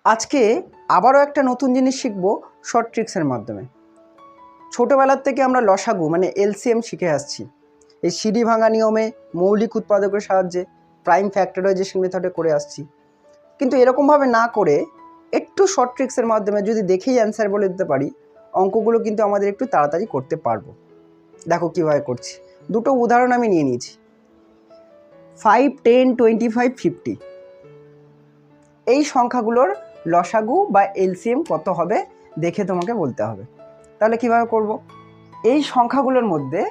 আজকে আবারও একটা নতুন জিনিস শিখব শর্ট ট্রিক্সের মাধ্যমে। ছোটোবেলার থেকে আমরা লসাগু মানে এলসিএম শিখে আসছি। এই সিঁড়ি ভাঙা নিয়মে মৌলিক উৎপাদকের সাহায্যে প্রাইম ফ্যাক্টরাইজেশন মেথডে করে আসছি। কিন্তু এরকমভাবে না করে একটু শর্ট ট্রিক্সের মাধ্যমে যদি দেখেই অ্যান্সার বলে দিতে পারি, অঙ্কগুলো কিন্তু আমাদের একটু তাড়াতাড়ি করতে পারবো। দেখো কীভাবে করছি। দুটো উদাহরণ আমি নিয়ে নিয়েছি। 5, 10, 25, 50 এই সংখ্যাগুলোর লসাগু বা এলসিএম কত হবে দেখে তোমাকে বলতে হবে। তাহলে কিভাবে করব? এই সংখ্যাগুলোর মধ্যে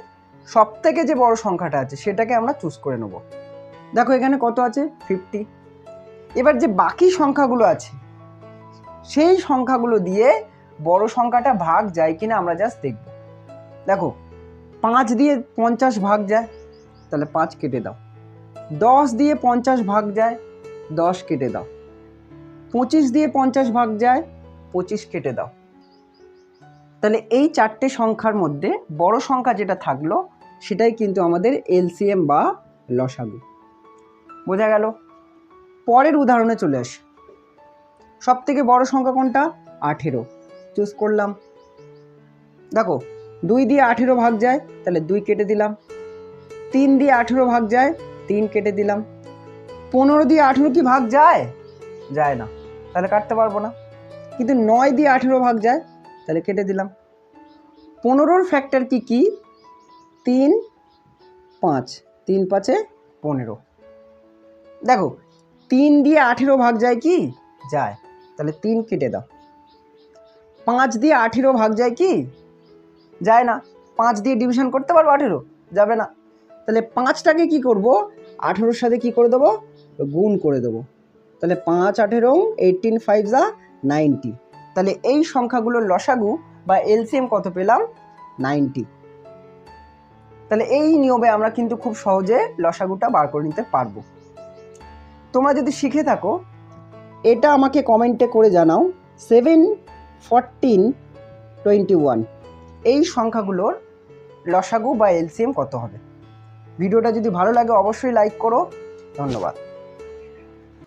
সবথেকে যে বড় সংখ্যাটা আছে সেটাকে আমরা চুজ করে নেব। দেখো এখানে কত আছে? 50। এবার যে বাকি সংখ্যাগুলো আছে সেই সংখ্যাগুলো দিয়ে বড় সংখ্যাটা ভাগ যায় কিনা আমরা জাস্ট দেখব। দেখো 5 দিয়ে 50 ভাগ যায়, তাহলে 5 কেটে দাও। 10 দিয়ে 50 ভাগ যায়, 10 কেটে দাও। 25 দিয়ে 50 ভাগ যায়, 25 কেটে দাও। তাহলে এই চারটে সংখ্যার মধ্যে বড় সংখ্যা যেটা থাকলো সেটাই কিন্তু আমাদের এলসিএম বা লসাগু। বোঝা গেল? পরের উদাহরণে চলে আসি। সব থেকে বড় সংখ্যা কোনটা? 18। চুজ করলাম। দেখো 2 দিয়ে 18 ভাগ যায়, তাহলে 2 কেটে দিলাম। 3 দিয়ে 18 ভাগ যায়, 3 কেটে দিলাম। 15 দিয়ে 18 কি ভাগ যায়? যায় না, তাহলে কাটতে পারবো না। কিন্তু 9 দিয়ে 18 ভাগ যায়, তাহলে কেটে দিলাম। 15-র ফ্যাক্টর কি? 3, 5। 3 5-এ 15। দেখো 3 দিয়ে 18 ভাগ যায় কি? যায়, তাহলে 3 কেটে দাও। 5 দিয়ে 18 ভাগ যায় কি? যায় না। 5 দিয়ে ডিভিশন করতে পারবো 18? যাবে না। তাহলে 5টাকে কি করব? 18-র সাথে কি করে দেবো? গুণ করে দেবো। তাহলে 5 18 18 5 যা 90। তাহলে এই সংখ্যাগুলোর লসাগু বা এলসিএম কত পেলাম? 90। তাহলে এই নিয়মে আমরা কিন্তু খুব সহজে লসাগুটা বার করে নিতে পারবো। তোমরা যদি শিখে থাকো এটা আমাকে কমেন্টে করে জানাও। 7, 14, 21 এই সংখ্যাগুলোর লসাগু বা এলসিএম কত হবে? ভিডিওটা যদি ভালো লাগে অবশ্যই লাইক করো। ধন্যবাদ।